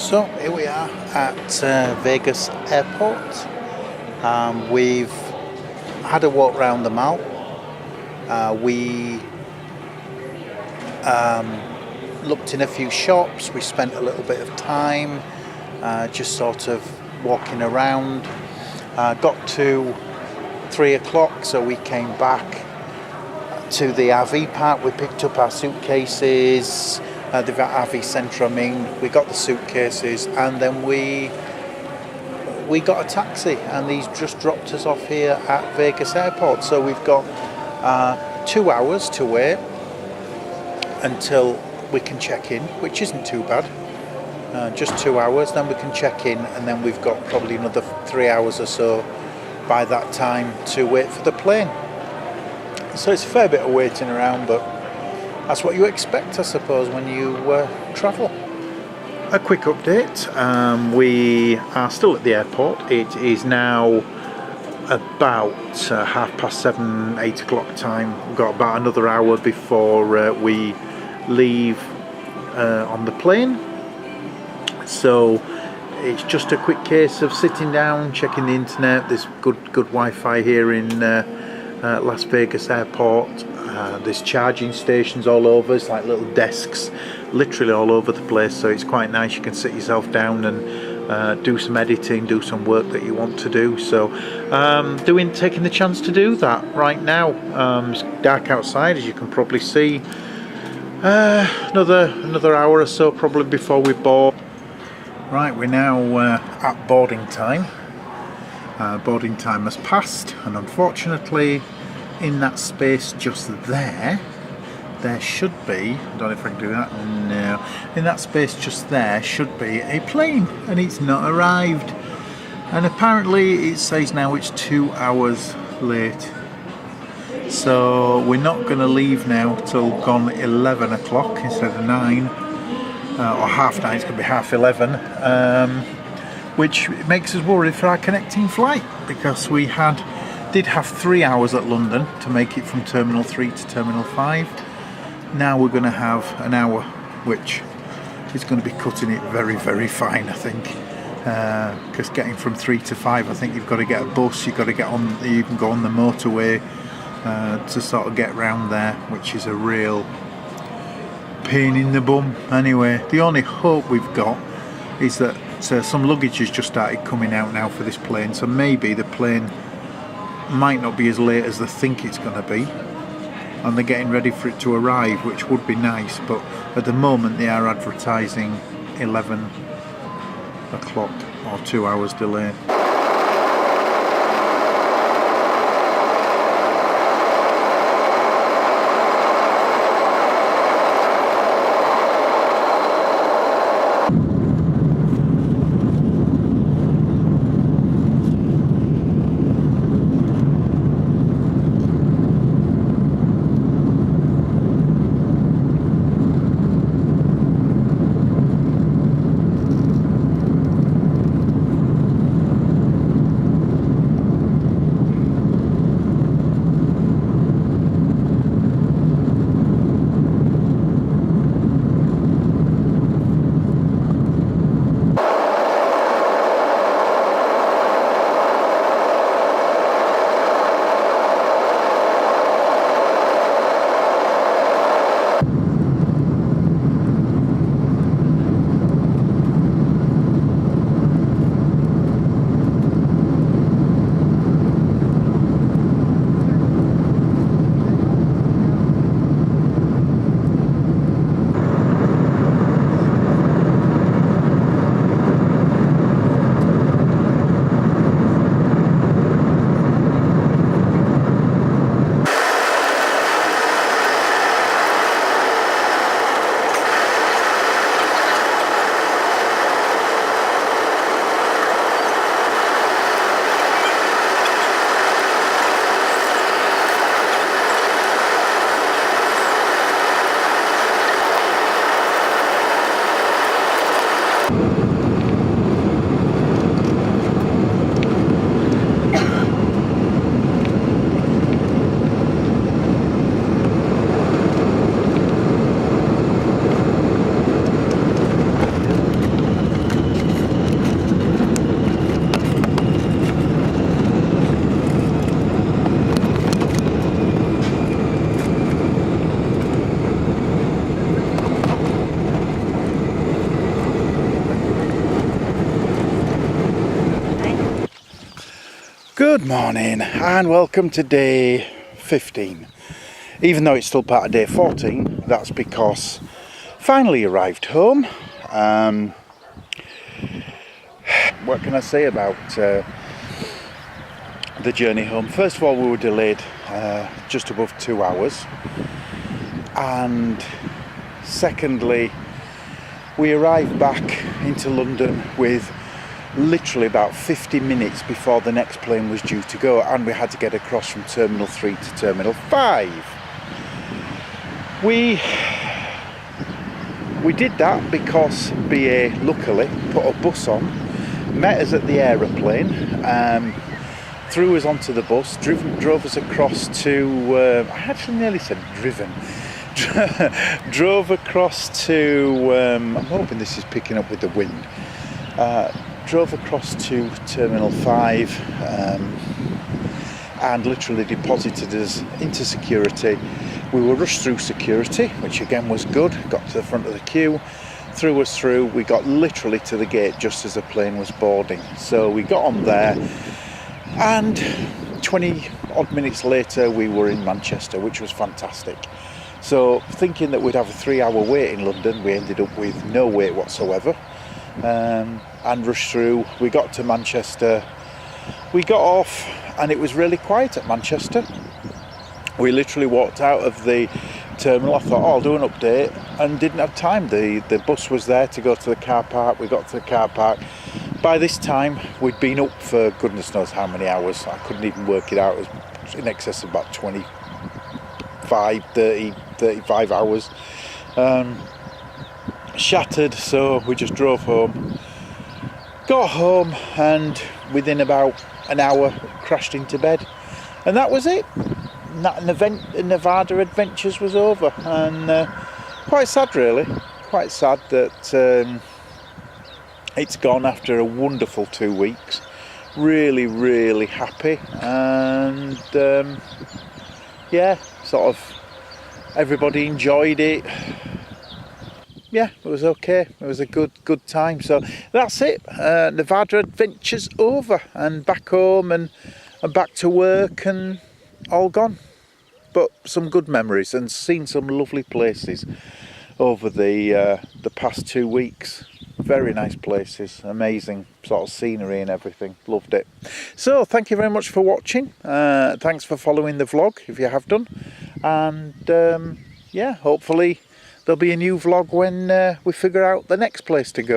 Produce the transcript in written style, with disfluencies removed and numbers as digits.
So here we are at Vegas Airport. We've had a walk around the mall. We looked in a few shops. We spent a little bit of time just sort of walking around. Got to 3 o'clock, so we came back to the RV park. We picked up our suitcases. The RV centre, I mean, we got the suitcases, and then we got a taxi, and he's just dropped us off here at Vegas Airport. So we've got 2 hours to wait until we can check in, which isn't too bad. Just 2 hours, then we can check in, and then we've got probably another 3 hours or so by that time to wait for the plane. So it's a fair bit of waiting around, but that's what you expect, I suppose, when you travel. A quick update. We are still at the airport. It is now about 7:30, 8 o'clock time. We've got about another hour before we leave on the plane. So it's just a quick case of sitting down, checking the internet. There's good Wi-Fi here in Las Vegas Airport. There's charging stations all over. It's like little desks literally all over the place, so it's quite nice. You can sit yourself down and do some editing, do some work that you want to do. So taking the chance to do that right now. It's dark outside, as you can probably see. Another hour or so probably before we board. Right, we're now at boarding time. Boarding time has passed, and unfortunately in that space just there should be, I don't know if I can do that, no, in that space just there should be a plane, and it's not arrived, and apparently it says now it's 2 hours late. So we're not going to leave now till gone 11 o'clock instead of 9, or half 9. It's going to be half 11, which makes us worried for our connecting flight, because we did have 3 hours at London to make it from Terminal 3 to Terminal 5. Now we're going to have an hour, which is going to be cutting it very, very fine, I think. Because getting from 3 to 5, I think you've got to get a bus, you can go on the motorway to sort of get round there, which is a real pain in the bum. Anyway, the only hope we've got is that some luggage has just started coming out now for this plane, so maybe the plane might not be as late as they think it's going to be, and they're getting ready for it to arrive, which would be nice, but at the moment they are advertising 11 o'clock or 2 hours delay. Good morning and welcome to day 15. Even though it's still part of day 14, that's because finally arrived home. What can I say about the journey home? First of all, we were delayed just above 2 hours, and secondly, we arrived back into London with literally about 50 minutes before the next plane was due to go, and we had to get across from Terminal 3 to Terminal 5. We did that because BA luckily put a bus on, met us at the aeroplane, threw us onto the bus, drove us across to, I actually nearly said driven, drove across to, I'm hoping this is picking up with the wind, drove across to Terminal 5 and literally deposited us into security. We were rushed through security, which again was good, got to the front of the queue, threw us through. We got literally to the gate just as the plane was boarding. So we got on there, and 20 odd minutes later we were in Manchester, which was fantastic. So thinking that we'd have a 3-hour wait in London, we ended up with no wait whatsoever, and rushed through. We got to Manchester, we got off, and it was really quiet at Manchester. We literally walked out of the terminal. I thought, I'll do an update, and didn't have time. The bus was there to go to the car park. We got to the car park. By this time, we'd been up for goodness knows how many hours. I couldn't even work it out. It was in excess of about 35 hours. Shattered, so we just drove home. Got home, and within about an hour, crashed into bed. And that was it. Nevada Adventures was over, and quite sad really, quite sad that it's gone after a wonderful 2 weeks. Really happy, and yeah, sort of everybody enjoyed it. Yeah, it was okay. It was a good time. So that's it. Nevada Adventures over, and back home and back to work, and all gone. But some good memories, and seen some lovely places over the past 2 weeks. Very nice places, amazing sort of scenery and everything. Loved it. So thank you very much for watching. Thanks for following the vlog if you have done, and yeah, hopefully there'll be a new vlog when we figure out the next place to go.